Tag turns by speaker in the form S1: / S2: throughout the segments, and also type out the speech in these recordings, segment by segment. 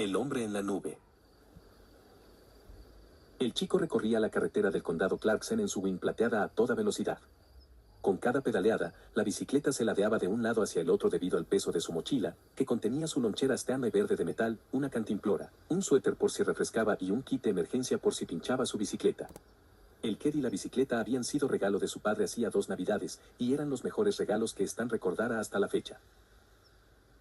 S1: El hombre en la nube. El chico recorría la carretera del condado Clarkson en su Wing plateada a toda velocidad. Con cada pedaleada, la bicicleta se ladeaba de un lado hacia el otro debido al peso de su mochila, que contenía su lonchera Stanley verde de metal, una cantimplora, un suéter por si refrescaba y un kit de emergencia por si pinchaba su bicicleta. El kit y la bicicleta habían sido regalo de su padre hacía 2 navidades, y eran los mejores regalos que Stan recordara hasta la fecha.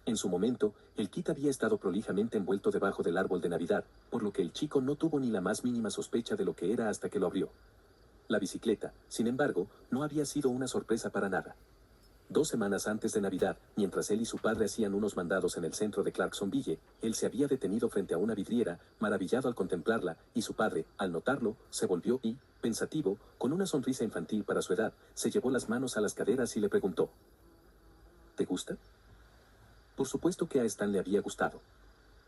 S1: En su momento, el kit había estado prolijamente envuelto debajo del árbol de Navidad, por lo que el chico no tuvo ni la más mínima sospecha de lo que era hasta que lo abrió. La bicicleta, sin embargo, no había sido una sorpresa para nada. 2 semanas antes de Navidad, mientras él y su padre hacían unos mandados en el centro de Clarksonville, él se había detenido frente a una vidriera, maravillado al contemplarla, y su padre, al notarlo, se volvió y, pensativo, con una sonrisa infantil para su edad, se llevó las manos a las caderas y le preguntó: ¿te gusta? Por supuesto que a Stan le había gustado.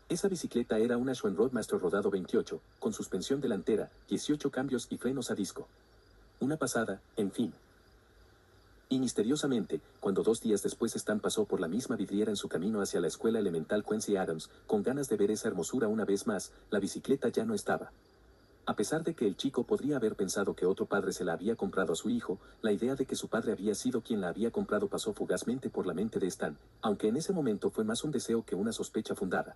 S1: Esa bicicleta era una Schwinn Roadmaster rodado 28, con suspensión delantera, 18 cambios y frenos a disco. Una pasada, en fin. Y misteriosamente, cuando 2 días después Stan pasó por la misma vidriera en su camino hacia la escuela elemental Quincy Adams, con ganas de ver esa hermosura una vez más, la bicicleta ya no estaba. A pesar de que el chico podría haber pensado que otro padre se la había comprado a su hijo, la idea de que su padre había sido quien la había comprado pasó fugazmente por la mente de Stan, aunque en ese momento fue más un deseo que una sospecha fundada.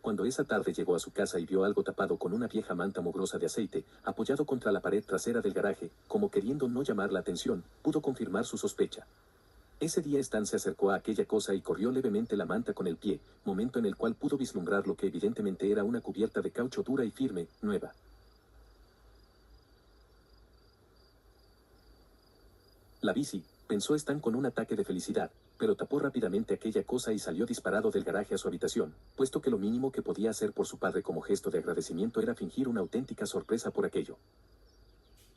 S1: Cuando esa tarde llegó a su casa y vio algo tapado con una vieja manta mugrosa de aceite, apoyado contra la pared trasera del garaje, como queriendo no llamar la atención, pudo confirmar su sospecha. Ese día Stan se acercó a aquella cosa y corrió levemente la manta con el pie, momento en el cual pudo vislumbrar lo que evidentemente era una cubierta de caucho dura y firme, nueva. La bici, pensó Stan con un ataque de felicidad, pero tapó rápidamente aquella cosa y salió disparado del garaje a su habitación, puesto que lo mínimo que podía hacer por su padre como gesto de agradecimiento era fingir una auténtica sorpresa por aquello.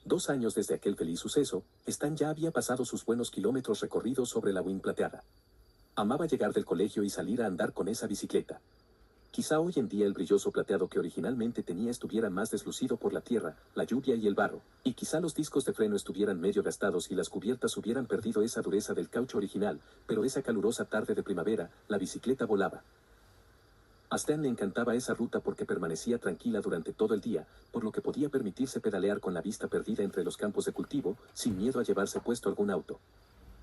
S1: 2 años desde aquel feliz suceso, Stan ya había pasado sus buenos kilómetros recorridos sobre la Wing plateada. Amaba llegar del colegio y salir a andar con esa bicicleta. Quizá hoy en día el brilloso plateado que originalmente tenía estuviera más deslucido por la tierra, la lluvia y el barro, y quizá los discos de freno estuvieran medio gastados y las cubiertas hubieran perdido esa dureza del caucho original, pero esa calurosa tarde de primavera, la bicicleta volaba. A Stan le encantaba esa ruta porque permanecía tranquila durante todo el día, por lo que podía permitirse pedalear con la vista perdida entre los campos de cultivo, sin miedo a llevarse puesto algún auto.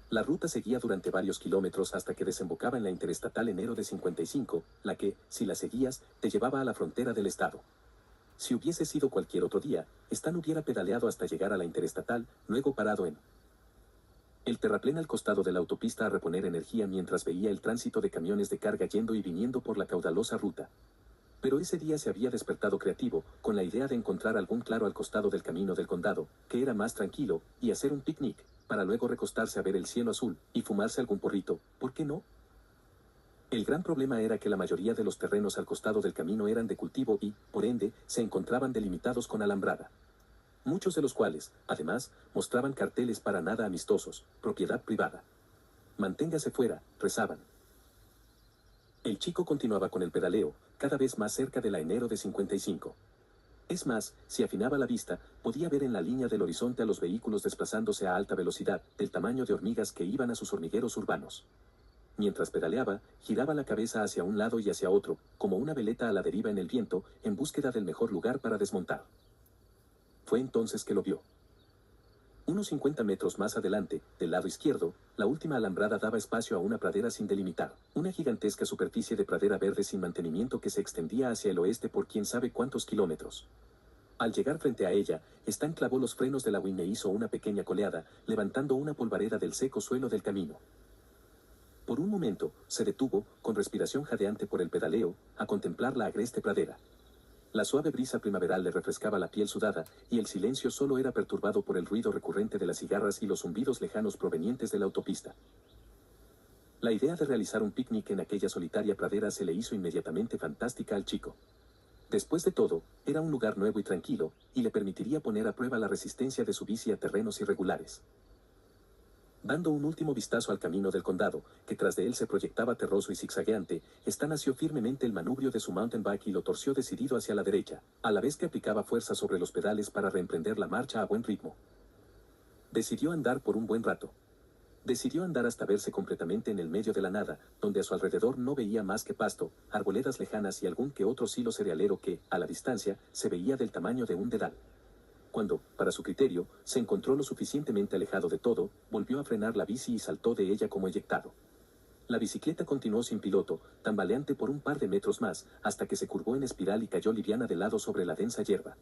S1: La ruta seguía durante varios kilómetros hasta que desembocaba en la Interestatal Enero de 55, la que, si la seguías, te llevaba a la frontera del estado. Si hubiese sido cualquier otro día, Stan hubiera pedaleado hasta llegar a la Interestatal, luego parado en el terraplén al costado de la autopista a reponer energía mientras veía el tránsito de camiones de carga yendo y viniendo por la caudalosa ruta. Pero ese día se había despertado creativo, con la idea de encontrar algún claro al costado del camino del condado, que era más tranquilo, y hacer un picnic, para luego recostarse a ver el cielo azul, y fumarse algún porrito, ¿por qué no? El gran problema era que la mayoría de los terrenos al costado del camino eran de cultivo y, por ende, se encontraban delimitados con alambrada. Muchos de los cuales, además, mostraban carteles para nada amistosos, propiedad privada. Manténgase fuera, rezaban. El chico continuaba con el pedaleo, cada vez más cerca de la Enero de 55. Es más, si afinaba la vista, podía ver en la línea del horizonte a los vehículos desplazándose a alta velocidad, del tamaño de hormigas que iban a sus hormigueros urbanos. Mientras pedaleaba, giraba la cabeza hacia un lado y hacia otro, como una veleta a la deriva en el viento, en búsqueda del mejor lugar para desmontar. Fue entonces que lo vio. Unos 50 metros más adelante, del lado izquierdo, la última alambrada daba espacio a una pradera sin delimitar, una gigantesca superficie de pradera verde sin mantenimiento que se extendía hacia el oeste por quién sabe cuántos kilómetros. Al llegar frente a ella, Stan clavó los frenos de la Wing e hizo una pequeña coleada, levantando una polvareda del seco suelo del camino. Por un momento, se detuvo, con respiración jadeante por el pedaleo, a contemplar la agreste pradera. La suave brisa primaveral le refrescaba la piel sudada, y el silencio solo era perturbado por el ruido recurrente de las cigarras y los zumbidos lejanos provenientes de la autopista. La idea de realizar un picnic en aquella solitaria pradera se le hizo inmediatamente fantástica al chico. Después de todo, era un lugar nuevo y tranquilo, y le permitiría poner a prueba la resistencia de su bici a terrenos irregulares. Dando un último vistazo al camino del condado, que tras de él se proyectaba terroso y zigzagueante, Stan asió firmemente el manubrio de su mountain bike y lo torció decidido hacia la derecha, a la vez que aplicaba fuerza sobre los pedales para reemprender la marcha a buen ritmo. Decidió andar por un buen rato. Decidió andar hasta verse completamente en el medio de la nada, donde a su alrededor no veía más que pasto, arboledas lejanas y algún que otro silo cerealero que, a la distancia, se veía del tamaño de un dedal. Cuando, para su criterio, se encontró lo suficientemente alejado de todo, volvió a frenar la bici y saltó de ella como eyectado. La bicicleta continuó sin piloto, tambaleante por un par de metros más, hasta que se curvó en espiral y cayó liviana de lado sobre la densa hierba.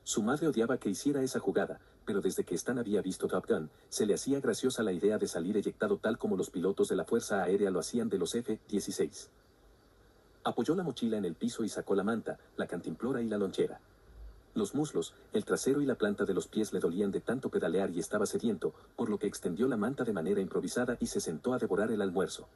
S1: Su madre odiaba que hiciera esa jugada, pero desde que Stan había visto Top Gun, se le hacía graciosa la idea de salir eyectado tal como los pilotos de la Fuerza Aérea lo hacían de los F-16. Apoyó la mochila en el piso y sacó la manta, la cantimplora y la lonchera. Los muslos, el trasero y la planta de los pies le dolían de tanto pedalear y estaba sediento, por lo que extendió la manta de manera improvisada y se sentó a devorar el almuerzo.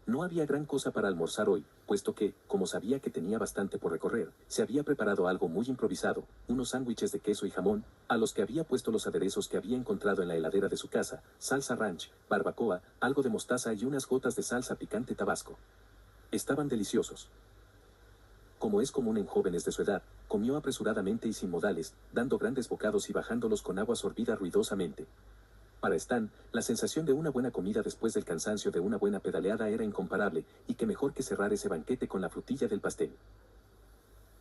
S1: No había gran cosa para almorzar hoy, puesto que, como sabía que tenía bastante por recorrer, se había preparado algo muy improvisado, unos sándwiches de queso y jamón, a los que había puesto los aderezos que había encontrado en la heladera de su casa, salsa ranch, barbacoa, algo de mostaza y unas gotas de salsa picante tabasco. Estaban deliciosos. Como es común en jóvenes de su edad, comió apresuradamente y sin modales, dando grandes bocados y bajándolos con agua sorbida ruidosamente. Para Stan, la sensación de una buena comida después del cansancio de una buena pedaleada era incomparable, y qué mejor que cerrar ese banquete con la frutilla del pastel.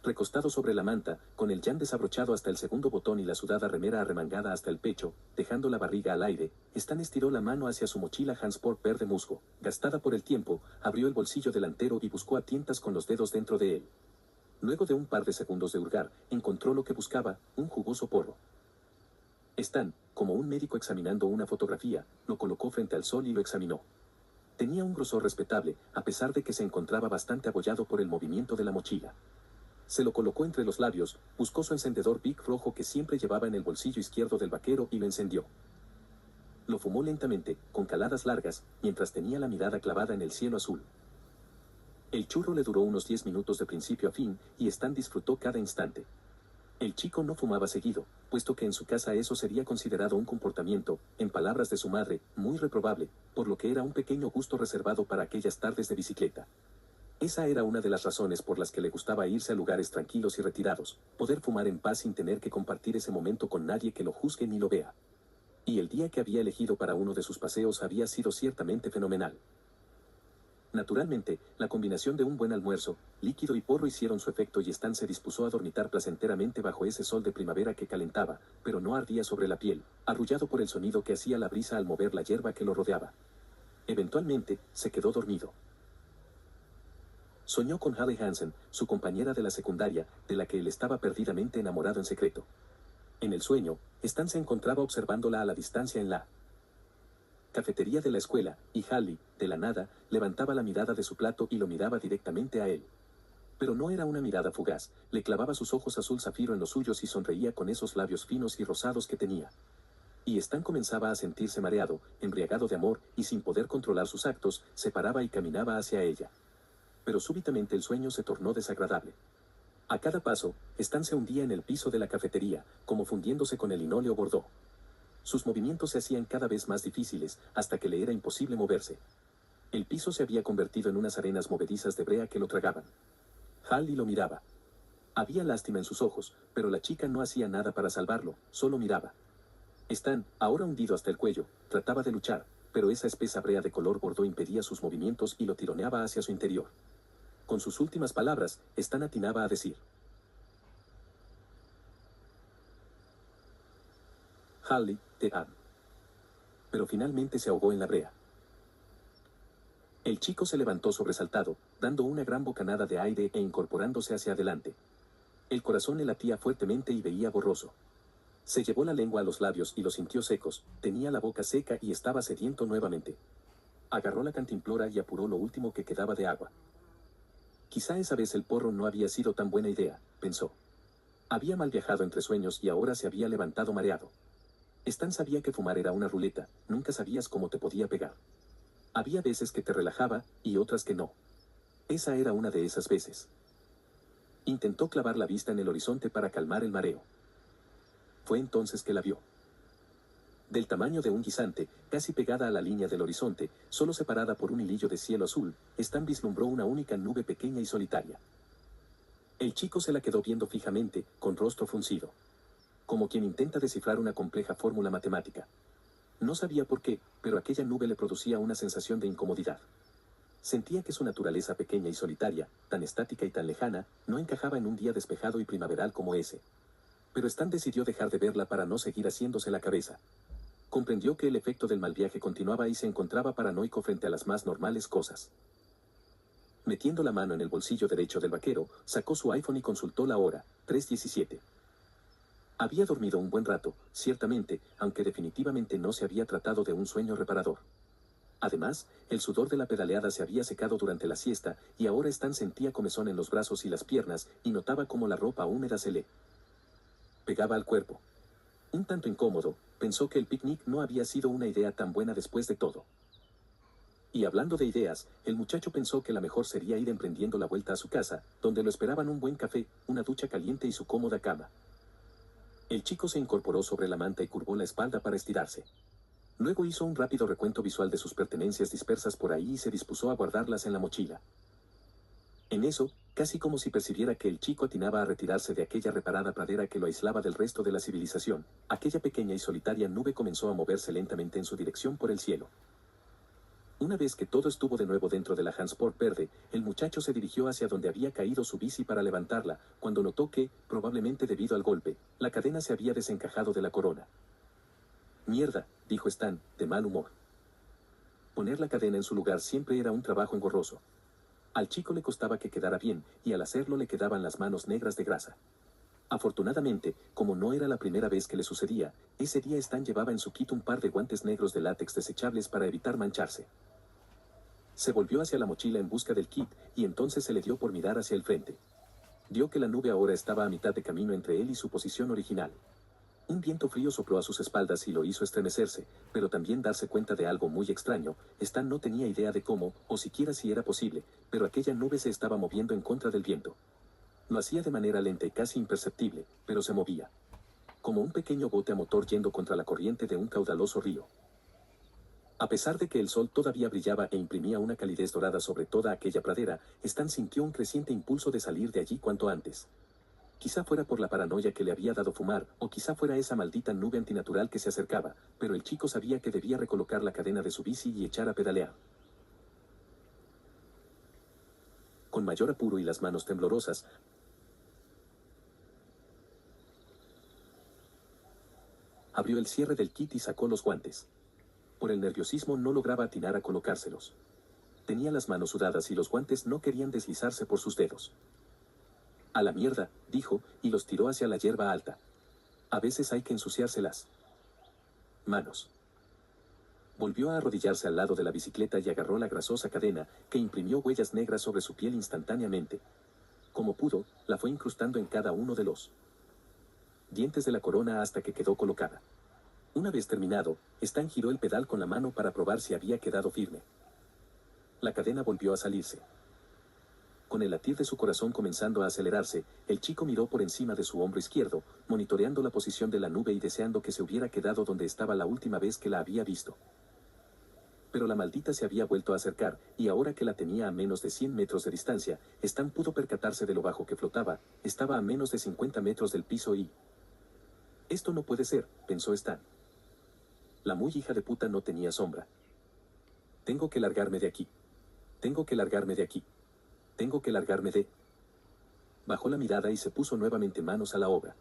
S1: Recostado sobre la manta, con el llán desabrochado hasta el segundo botón y la sudada remera arremangada hasta el pecho, dejando la barriga al aire, Stan estiró la mano hacia su mochila Hansport verde musgo, gastada por el tiempo, abrió el bolsillo delantero y buscó a tientas con los dedos dentro de él. Luego de un par de segundos de hurgar, encontró lo que buscaba, un jugoso porro. Stan, como un médico examinando una fotografía, lo colocó frente al sol y lo examinó. Tenía un grosor respetable, a pesar de que se encontraba bastante abollado por el movimiento de la mochila. Se lo colocó entre los labios, buscó su encendedor Bic rojo que siempre llevaba en el bolsillo izquierdo del vaquero y lo encendió. Lo fumó lentamente, con caladas largas, mientras tenía la mirada clavada en el cielo azul. El churro le duró unos 10 minutos de principio a fin, y Stan disfrutó cada instante. El chico no fumaba seguido, puesto que en su casa eso sería considerado un comportamiento, en palabras de su madre, muy reprobable, por lo que era un pequeño gusto reservado para aquellas tardes de bicicleta. Esa era una de las razones por las que le gustaba irse a lugares tranquilos y retirados, poder fumar en paz sin tener que compartir ese momento con nadie que lo juzgue ni lo vea. Y el día que había elegido para uno de sus paseos había sido ciertamente fenomenal. Naturalmente, la combinación de un buen almuerzo, líquido y porro hicieron su efecto y Stan se dispuso a dormitar placenteramente bajo ese sol de primavera que calentaba, pero no ardía sobre la piel, arrullado por el sonido que hacía la brisa al mover la hierba que lo rodeaba. Eventualmente, se quedó dormido. Soñó con Hallie Hansen, su compañera de la secundaria, de la que él estaba perdidamente enamorado en secreto. En el sueño, Stan se encontraba observándola a la distancia en la cafetería de la escuela, y Hallie, de la nada, levantaba la mirada de su plato y lo miraba directamente a él. Pero no era una mirada fugaz, le clavaba sus ojos azul zafiro en los suyos y sonreía con esos labios finos y rosados que tenía. Y Stan comenzaba a sentirse mareado, embriagado de amor, y sin poder controlar sus actos, se paraba y caminaba hacia ella. Pero súbitamente el sueño se tornó desagradable. A cada paso, Stan se hundía en el piso de la cafetería, como fundiéndose con el linóleo bordó. Sus movimientos se hacían cada vez más difíciles, hasta que le era imposible moverse. El piso se había convertido en unas arenas movedizas de brea que lo tragaban. Hallie lo miraba. Había lástima en sus ojos, pero la chica no hacía nada para salvarlo, solo miraba. Stan, ahora hundido hasta el cuello, trataba de luchar, pero esa espesa brea de color bordó impedía sus movimientos y lo tironeaba hacia su interior. Con sus últimas palabras, Stan atinaba a decir: Hallie, te amo. Pero finalmente se ahogó en la brea. El chico se levantó sobresaltado, dando una gran bocanada de aire e incorporándose hacia adelante. El corazón le latía fuertemente y veía borroso. Se llevó la lengua a los labios y los sintió secos, tenía la boca seca y estaba sediento nuevamente. Agarró la cantimplora y apuró lo último que quedaba de agua. Quizá esa vez el porro no había sido tan buena idea, pensó. Había mal viajado entre sueños y ahora se había levantado mareado. Stan sabía que fumar era una ruleta, nunca sabías cómo te podía pegar. Había veces que te relajaba, y otras que no. Esa era una de esas veces. Intentó clavar la vista en el horizonte para calmar el mareo. Fue entonces que la vio. Del tamaño de un guisante, casi pegada a la línea del horizonte, solo separada por un hilillo de cielo azul, Stan vislumbró una única nube pequeña y solitaria. El chico se la quedó viendo fijamente, con rostro fruncido. como quien intenta descifrar una compleja fórmula matemática. No sabía por qué, pero aquella nube le producía una sensación de incomodidad. Sentía que su naturaleza pequeña y solitaria, tan estática y tan lejana, no encajaba en un día despejado y primaveral como ese. Pero Stan decidió dejar de verla para no seguir haciéndose la cabeza. Comprendió que el efecto del mal viaje continuaba y se encontraba paranoico frente a las más normales cosas. Metiendo la mano en el bolsillo derecho del vaquero, sacó su iPhone y consultó la hora, 3:17. Había dormido un buen rato, ciertamente, aunque definitivamente no se había tratado de un sueño reparador. Además, el sudor de la pedaleada se había secado durante la siesta, y ahora Stan sentía comezón en los brazos y las piernas, y notaba cómo la ropa húmeda se le pegaba al cuerpo. Un tanto incómodo, pensó que el picnic no había sido una idea tan buena después de todo. Y hablando de ideas, el muchacho pensó que la mejor sería ir emprendiendo la vuelta a su casa, donde lo esperaban un buen café, una ducha caliente y su cómoda cama. El chico se incorporó sobre la manta y curvó la espalda para estirarse. Luego hizo un rápido recuento visual de sus pertenencias dispersas por ahí y se dispuso a guardarlas en la mochila. En eso, casi como si percibiera que el chico atinaba a retirarse de aquella reparada pradera que lo aislaba del resto de la civilización, aquella pequeña y solitaria nube comenzó a moverse lentamente en su dirección por el cielo. Una vez que todo estuvo de nuevo dentro de la Jansport verde, el muchacho se dirigió hacia donde había caído su bici para levantarla, cuando notó que, probablemente debido al golpe, la cadena se había desencajado de la corona. «Mierda», dijo Stan, de mal humor. Poner la cadena en su lugar siempre era un trabajo engorroso. Al chico le costaba que quedara bien, y al hacerlo le quedaban las manos negras de grasa. Afortunadamente, como no era la primera vez que le sucedía, ese día Stan llevaba en su kit un par de guantes negros de látex desechables para evitar mancharse. Se volvió hacia la mochila en busca del kit, y entonces se le dio por mirar hacia el frente. Vio que la nube ahora estaba a mitad de camino entre él y su posición original. Un viento frío sopló a sus espaldas y lo hizo estremecerse, pero también darse cuenta de algo muy extraño. Stan no tenía idea de cómo, o siquiera si era posible, pero aquella nube se estaba moviendo en contra del viento. Lo hacía de manera lenta y casi imperceptible, pero se movía. Como un pequeño bote a motor yendo contra la corriente de un caudaloso río. A pesar de que el sol todavía brillaba e imprimía una calidez dorada sobre toda aquella pradera, Stan sintió un creciente impulso de salir de allí cuanto antes. Quizá fuera por la paranoia que le había dado fumar, o quizá fuera esa maldita nube antinatural que se acercaba, pero el chico sabía que debía recolocar la cadena de su bici y echar a pedalear. Con mayor apuro y las manos temblorosas, abrió el cierre del kit y sacó los guantes. Por el nerviosismo no lograba atinar a colocárselos. Tenía las manos sudadas y los guantes no querían deslizarse por sus dedos. «A la mierda», dijo, y los tiró hacia la hierba alta. A veces hay que ensuciarse las manos. Volvió a arrodillarse al lado de la bicicleta y agarró la grasosa cadena, que imprimió huellas negras sobre su piel instantáneamente. Como pudo, la fue incrustando en cada uno de los dientes de la corona hasta que quedó colocada. Una vez terminado, Stan giró el pedal con la mano para probar si había quedado firme. La cadena volvió a salirse. Con el latir de su corazón comenzando a acelerarse, el chico miró por encima de su hombro izquierdo, monitoreando la posición de la nube y deseando que se hubiera quedado donde estaba la última vez que la había visto. Pero la maldita se había vuelto a acercar, y ahora que la tenía a menos de 100 metros de distancia, Stan pudo percatarse de lo bajo que flotaba. Estaba a menos de 50 metros del piso y... «Esto no puede ser», pensó Stan. La muy hija de puta no tenía sombra. «Tengo que largarme de aquí. Tengo que largarme de aquí. Tengo que largarme de...». Bajó la mirada y se puso nuevamente manos a la obra.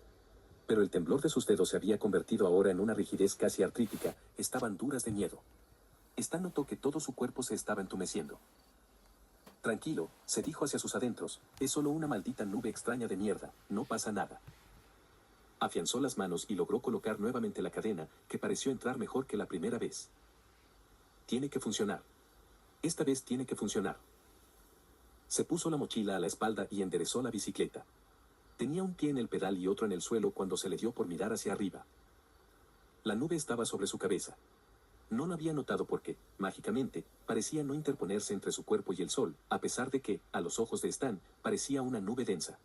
S1: Pero el temblor de sus dedos se había convertido ahora en una rigidez casi artrítica, estaban duras de miedo. Stan notó que todo su cuerpo se estaba entumeciendo. «Tranquilo», se dijo hacia sus adentros, «es solo una maldita nube extraña de mierda, no pasa nada». Afianzó las manos y logró colocar nuevamente la cadena, que pareció entrar mejor que la primera vez. «Tiene que funcionar. Esta vez tiene que funcionar». Se puso la mochila a la espalda y enderezó la bicicleta. Tenía un pie en el pedal y otro en el suelo cuando se le dio por mirar hacia arriba. La nube estaba sobre su cabeza. No lo había notado porque, mágicamente, parecía no interponerse entre su cuerpo y el sol, a pesar de que, a los ojos de Stan, parecía una nube densa.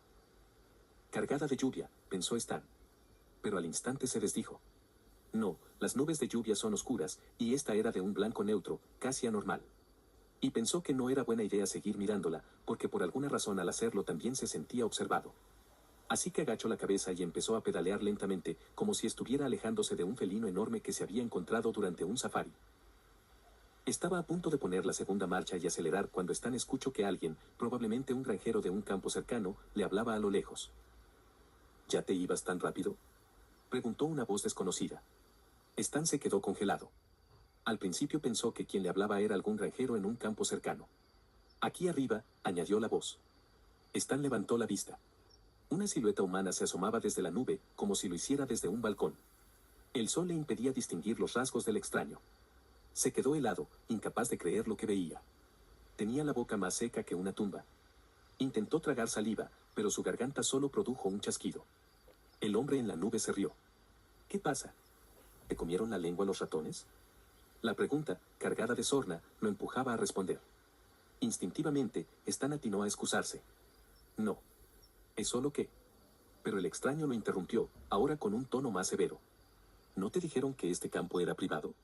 S1: «Cargada de lluvia», pensó Stan. Pero al instante se desdijo. No, las nubes de lluvia son oscuras, y esta era de un blanco neutro, casi anormal. Y pensó que no era buena idea seguir mirándola, porque por alguna razón al hacerlo también se sentía observado. Así que agachó la cabeza y empezó a pedalear lentamente, como si estuviera alejándose de un felino enorme que se había encontrado durante un safari. Estaba a punto de poner la segunda marcha y acelerar cuando Stan escuchó que alguien, probablemente un granjero de un campo cercano, le hablaba a lo lejos. ¿Ya te ibas tan rápido?, preguntó una voz desconocida. Stan se quedó congelado. Al principio pensó que quien le hablaba era algún granjero en un campo cercano. Aquí arriba, añadió la voz. Stan levantó la vista. Una silueta humana se asomaba desde la nube, como si lo hiciera desde un balcón. El sol le impedía distinguir los rasgos del extraño. Se quedó helado, incapaz de creer lo que veía. Tenía la boca más seca que una tumba. Intentó tragar saliva, pero su garganta solo produjo un chasquido. El hombre en la nube se rió. ¿Qué pasa? ¿Te comieron la lengua los ratones? La pregunta, cargada de sorna, lo empujaba a responder. Instintivamente, Stan atinó a excusarse. No. Es solo que... Pero el extraño lo interrumpió, ahora con un tono más severo. ¿No te dijeron que este campo era privado?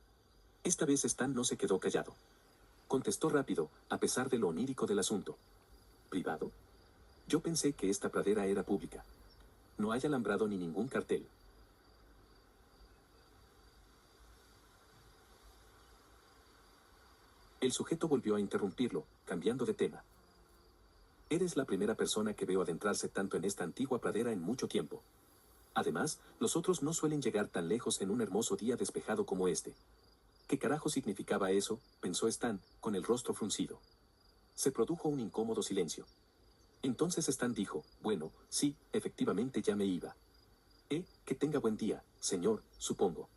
S1: Esta vez Stan no se quedó callado. Contestó rápido, a pesar de lo onírico del asunto. ¿Privado? Yo pensé que esta pradera era pública. No hay alambrado ni ningún cartel. El sujeto volvió a interrumpirlo, cambiando de tema. Eres la primera persona que veo adentrarse tanto en esta antigua pradera en mucho tiempo. Además, los otros no suelen llegar tan lejos en un hermoso día despejado como este. ¿Qué carajo significaba eso?, pensó Stan, con el rostro fruncido. Se produjo un incómodo silencio. Entonces Stan dijo, bueno, sí, efectivamente ya me iba. Que tenga buen día, señor, supongo.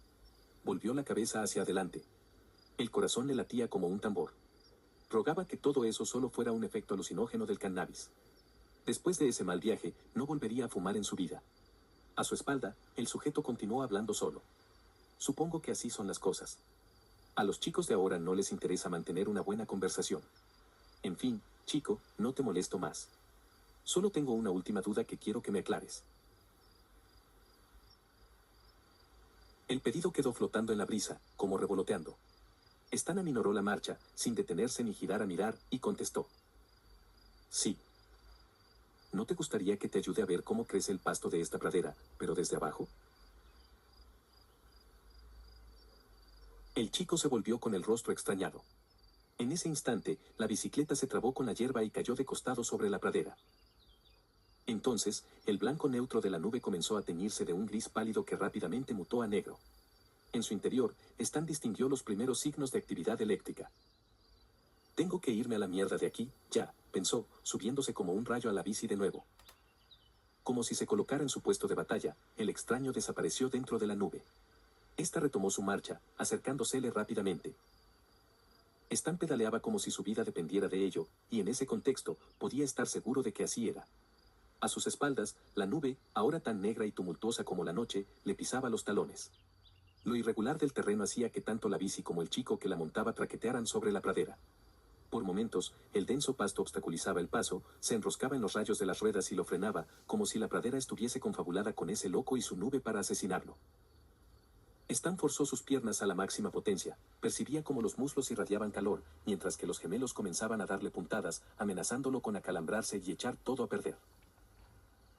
S1: Volvió la cabeza hacia adelante. El corazón le latía como un tambor. Rogaba que todo eso solo fuera un efecto alucinógeno del cannabis. Después de ese mal viaje, no volvería a fumar en su vida. A su espalda, el sujeto continuó hablando solo. Supongo que así son las cosas. A los chicos de ahora no les interesa mantener una buena conversación. En fin, chico, no te molesto más. Solo tengo una última duda que quiero que me aclares. El pedido quedó flotando en la brisa, como revoloteando. Stan aminoró la marcha, sin detenerse ni girar a mirar, y contestó. Sí. ¿No te gustaría que te ayude a ver cómo crece el pasto de esta pradera, pero desde abajo? El chico se volvió con el rostro extrañado. En ese instante, la bicicleta se trabó con la hierba y cayó de costado sobre la pradera. Entonces, el blanco neutro de la nube comenzó a teñirse de un gris pálido que rápidamente mutó a negro. En su interior, Stan distinguió los primeros signos de actividad eléctrica. Tengo que irme a la mierda de aquí, ya, pensó, subiéndose como un rayo a la bici de nuevo. Como si se colocara en su puesto de batalla, el extraño desapareció dentro de la nube. Esta retomó su marcha, acercándosele rápidamente. Stan pedaleaba como si su vida dependiera de ello, y en ese contexto, podía estar seguro de que así era. A sus espaldas, la nube, ahora tan negra y tumultuosa como la noche, le pisaba los talones. Lo irregular del terreno hacía que tanto la bici como el chico que la montaba traquetearan sobre la pradera. Por momentos, el denso pasto obstaculizaba el paso, se enroscaba en los rayos de las ruedas y lo frenaba, como si la pradera estuviese confabulada con ese loco y su nube para asesinarlo. Stan forzó sus piernas a la máxima potencia, percibía como los muslos irradiaban calor, mientras que los gemelos comenzaban a darle puntadas, amenazándolo con acalambrarse y echar todo a perder.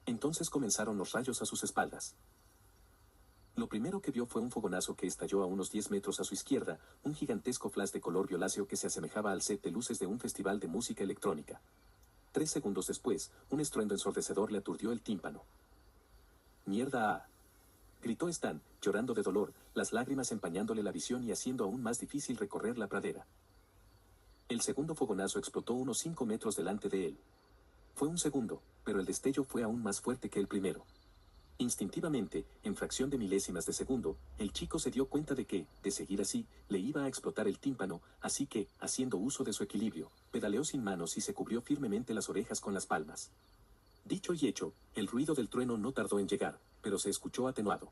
S1: Entonces comenzaron los rayos a sus espaldas. Lo primero que vio fue un fogonazo que estalló a unos 10 metros a su izquierda, un gigantesco flash de color violáceo que se asemejaba al set de luces de un festival de música electrónica. 3 segundos después, un estruendo ensordecedor le aturdió el tímpano. ¡Mierda! Gritó Stan, llorando de dolor, las lágrimas empañándole la visión y haciendo aún más difícil recorrer la pradera. El segundo fogonazo explotó unos 5 metros delante de él. Fue un segundo, pero el destello fue aún más fuerte que el primero. Instintivamente, en fracción de milésimas de segundo, el chico se dio cuenta de que, de seguir así, le iba a explotar el tímpano, así que, haciendo uso de su equilibrio, pedaleó sin manos y se cubrió firmemente las orejas con las palmas. Dicho y hecho, el ruido del trueno no tardó en llegar, pero se escuchó atenuado.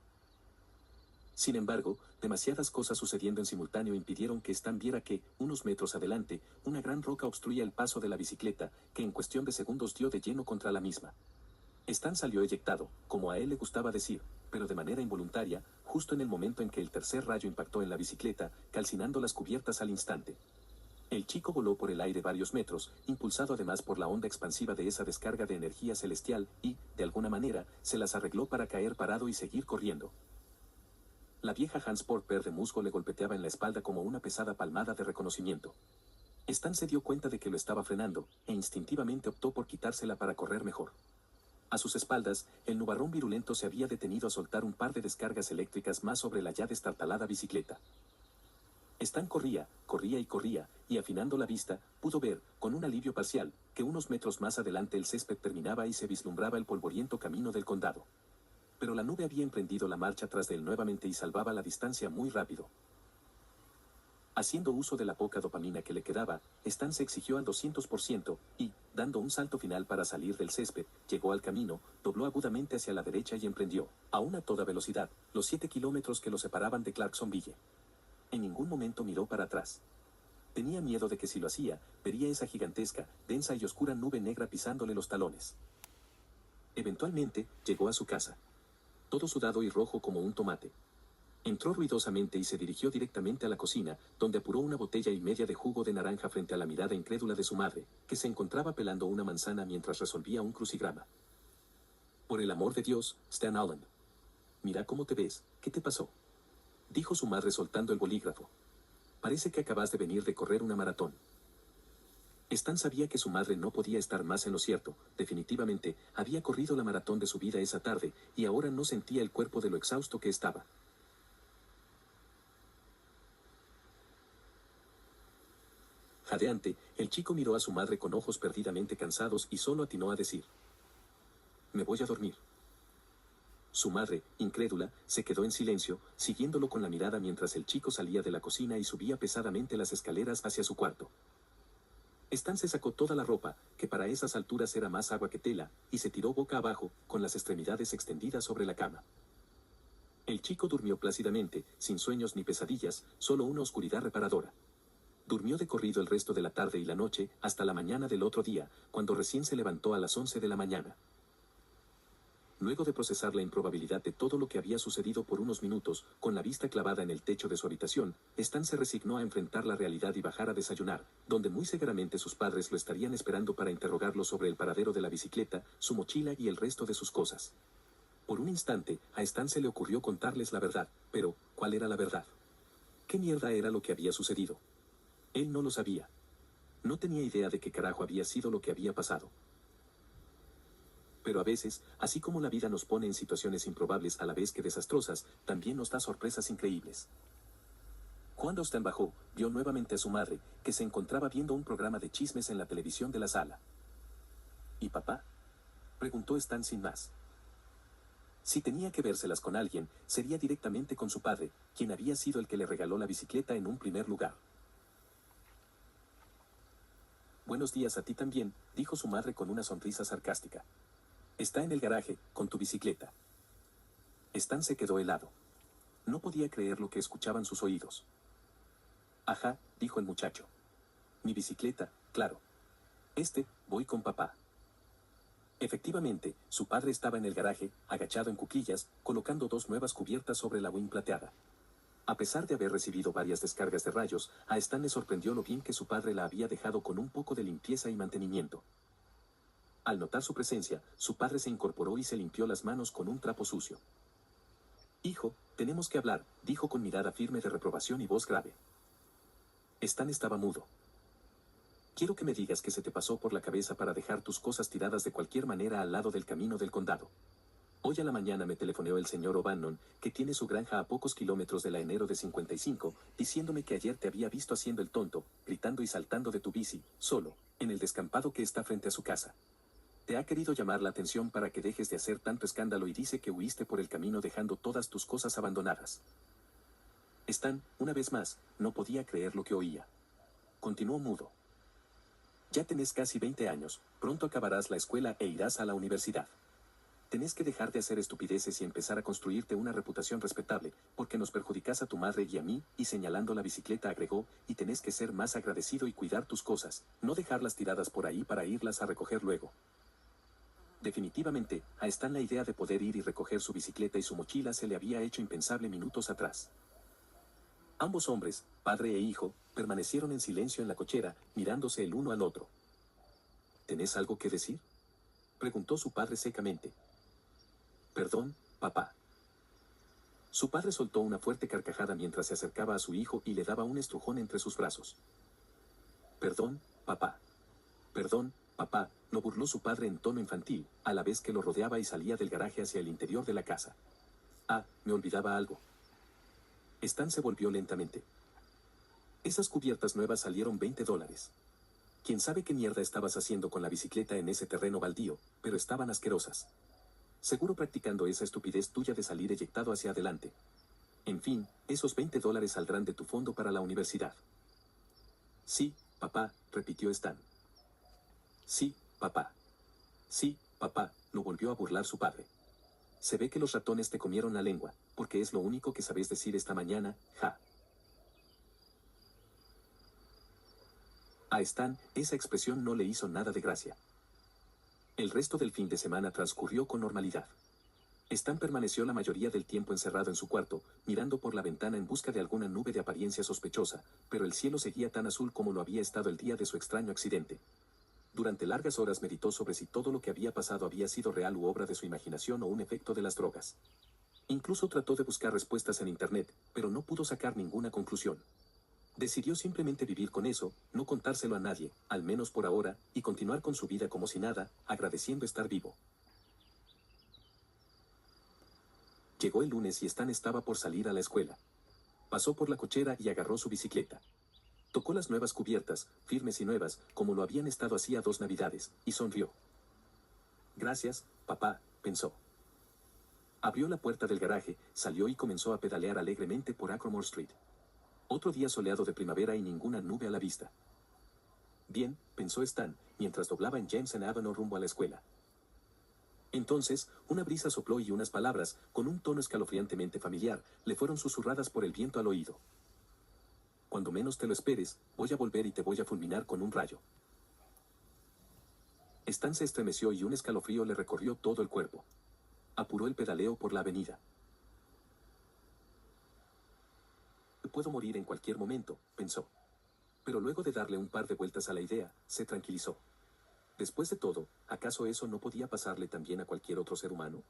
S1: Sin embargo, demasiadas cosas sucediendo en simultáneo impidieron que Stan viera que, unos metros adelante, una gran roca obstruía el paso de la bicicleta, que en cuestión de segundos dio de lleno contra la misma. Stan salió eyectado, como a él le gustaba decir, pero de manera involuntaria, justo en el momento en que el tercer rayo impactó en la bicicleta, calcinando las cubiertas al instante. El chico voló por el aire varios metros, impulsado además por la onda expansiva de esa descarga de energía celestial, y, de alguna manera, se las arregló para caer parado y seguir corriendo. La vieja Hansport de musgo le golpeteaba en la espalda como una pesada palmada de reconocimiento. Stan se dio cuenta de que lo estaba frenando, e instintivamente optó por quitársela para correr mejor. A sus espaldas, el nubarrón virulento se había detenido a soltar un par de descargas eléctricas más sobre la ya destartalada bicicleta. Stan corría, corría y corría, y afinando la vista, pudo ver, con un alivio parcial, que unos metros más adelante el césped terminaba y se vislumbraba el polvoriento camino del condado. Pero la nube había emprendido la marcha tras de él nuevamente y salvaba la distancia muy rápido. Haciendo uso de la poca dopamina que le quedaba, Stan se exigió al 200% y, dando un salto final para salir del césped, llegó al camino, dobló agudamente hacia la derecha y emprendió, aún a toda velocidad, los 7 kilómetros que lo separaban de Clarksonville. En ningún momento miró para atrás. Tenía miedo de que si lo hacía, vería esa gigantesca, densa y oscura nube negra pisándole los talones. Eventualmente, llegó a su casa. Todo sudado y rojo como un tomate. Entró ruidosamente y se dirigió directamente a la cocina, donde apuró una botella y media de jugo de naranja frente a la mirada incrédula de su madre, que se encontraba pelando una manzana mientras resolvía un crucigrama. Por el amor de Dios, Stan Allen. Mira cómo te ves, ¿qué te pasó? Dijo su madre soltando el bolígrafo. Parece que acabas de venir de correr una maratón. Stan sabía que su madre no podía estar más en lo cierto, definitivamente, había corrido la maratón de su vida esa tarde, y ahora no sentía el cuerpo de lo exhausto que estaba. Jadeante, el chico miró a su madre con ojos perdidamente cansados y solo atinó a decir: me voy a dormir. Su madre, incrédula, se quedó en silencio, siguiéndolo con la mirada mientras el chico salía de la cocina y subía pesadamente las escaleras hacia su cuarto. Stan se sacó toda la ropa, que para esas alturas era más agua que tela, y se tiró boca abajo, con las extremidades extendidas sobre la cama. El chico durmió plácidamente, sin sueños ni pesadillas, solo una oscuridad reparadora. Durmió de corrido el resto de la tarde y la noche, hasta la mañana del otro día, cuando recién se levantó a las 11 de la mañana. Luego de procesar la improbabilidad de todo lo que había sucedido por unos minutos, con la vista clavada en el techo de su habitación, Stan se resignó a enfrentar la realidad y bajar a desayunar, donde muy seguramente sus padres lo estarían esperando para interrogarlo sobre el paradero de la bicicleta, su mochila y el resto de sus cosas. Por un instante, a Stan se le ocurrió contarles la verdad, pero, ¿cuál era la verdad? ¿Qué mierda era lo que había sucedido? Él no lo sabía. No tenía idea de qué carajo había sido lo que había pasado. Pero a veces, así como la vida nos pone en situaciones improbables a la vez que desastrosas, también nos da sorpresas increíbles. Cuando Stan bajó, vio nuevamente a su madre, que se encontraba viendo un programa de chismes en la televisión de la sala. ¿Y papá?, preguntó Stan sin más. Si tenía que vérselas con alguien, sería directamente con su padre, quien había sido el que le regaló la bicicleta en un primer lugar. Buenos días a ti también, dijo su madre con una sonrisa sarcástica. Está en el garaje, con tu bicicleta. Stan se quedó helado. No podía creer lo que escuchaban sus oídos. Ajá, dijo el muchacho. Mi bicicleta, claro. Voy con papá. Efectivamente, su padre estaba en el garaje, agachado en cuclillas, colocando 2 nuevas cubiertas sobre la wing plateada. A pesar de haber recibido varias descargas de rayos, a Stan le sorprendió lo bien que su padre la había dejado con un poco de limpieza y mantenimiento. Al notar su presencia, su padre se incorporó y se limpió las manos con un trapo sucio. Hijo, tenemos que hablar, dijo con mirada firme de reprobación y voz grave. Stan estaba mudo. Quiero que me digas qué se te pasó por la cabeza para dejar tus cosas tiradas de cualquier manera al lado del camino del condado. Hoy a la mañana me telefoneó el señor O'Bannon, que tiene su granja a pocos kilómetros de la Enero de 55, diciéndome que ayer te había visto haciendo el tonto, gritando y saltando de tu bici, solo, en el descampado que está frente a su casa. Te ha querido llamar la atención para que dejes de hacer tanto escándalo y dice que huiste por el camino dejando todas tus cosas abandonadas. Stan, una vez más, no podía creer lo que oía. Continuó mudo. Ya tenés casi 20 años, pronto acabarás la escuela e irás a la universidad. Tenés que dejar de hacer estupideces y empezar a construirte una reputación respetable, porque nos perjudicás a tu madre y a mí, y señalando la bicicleta agregó, y tenés que ser más agradecido y cuidar tus cosas, no dejarlas tiradas por ahí para irlas a recoger luego. Definitivamente, a Stan la idea de poder ir y recoger su bicicleta y su mochila se le había hecho impensable minutos atrás. Ambos hombres, padre e hijo, Permanecieron en silencio en la cochera, mirándose el uno al otro. ¿Tenés algo que decir?, preguntó su padre secamente. Perdón, papá. Su padre soltó una fuerte carcajada mientras se acercaba a su hijo y le daba un estrujón entre sus brazos. Perdón, papá. Perdón, papá, lo burló su padre en tono infantil, a la vez que lo rodeaba y salía del garaje hacia el interior de la casa. Ah, me olvidaba algo. Stan se volvió lentamente. Esas cubiertas nuevas salieron $20. Quién sabe qué mierda estabas haciendo con la bicicleta en ese terreno baldío, pero estaban asquerosas. Seguro practicando esa estupidez tuya de salir eyectado hacia adelante. En fin, esos $20 saldrán de tu fondo para la universidad. Sí, papá, repitió Stan. Sí, papá. Sí, papá, lo volvió a burlar su padre. Se ve que los ratones te comieron la lengua, porque es lo único que sabes decir esta mañana, ja. A Stan, esa expresión no le hizo nada de gracia. El resto del fin de semana transcurrió con normalidad. Stan permaneció la mayoría del tiempo encerrado en su cuarto, mirando por la ventana en busca de alguna nube de apariencia sospechosa, pero el cielo seguía tan azul como lo había estado el día de su extraño accidente. Durante largas horas meditó sobre si todo lo que había pasado había sido real u obra de su imaginación o un efecto de las drogas. Incluso trató de buscar respuestas en internet, pero no pudo sacar ninguna conclusión. Decidió simplemente vivir con eso, no contárselo a nadie, al menos por ahora, y continuar con su vida como si nada, agradeciendo estar vivo. Llegó el lunes y Stan estaba por salir a la escuela. Pasó por la cochera y agarró su bicicleta. Tocó las nuevas cubiertas, firmes y nuevas, como lo habían estado hacía 2 navidades, y sonrió. Gracias, papá, pensó. Abrió la puerta del garaje, salió y comenzó a pedalear alegremente por Acromore Street. Otro día soleado de primavera y ninguna nube a la vista. Bien, pensó Stan, mientras doblaba en Jameson Avenue rumbo a la escuela. Entonces, una brisa sopló y unas palabras, con un tono escalofriantemente familiar, le fueron susurradas por el viento al oído. Cuando menos te lo esperes, voy a volver y te voy a fulminar con un rayo. Stan se estremeció y un escalofrío le recorrió todo el cuerpo. Apuró el pedaleo por la avenida. Puedo morir en cualquier momento, pensó. Pero luego de darle un par de vueltas a la idea, se tranquilizó. Después de todo, ¿acaso eso no podía pasarle también a cualquier otro ser humano?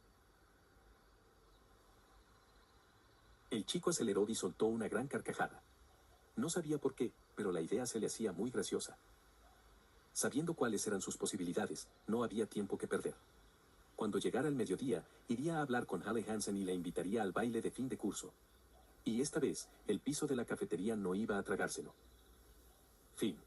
S1: El chico aceleró y soltó una gran carcajada. No sabía por qué, pero la idea se le hacía muy graciosa. Sabiendo cuáles eran sus posibilidades, no había tiempo que perder. Cuando llegara el mediodía, iría a hablar con Halle Hansen y la invitaría al baile de fin de curso. Y esta vez, el piso de la cafetería no iba a tragárselo. Fin.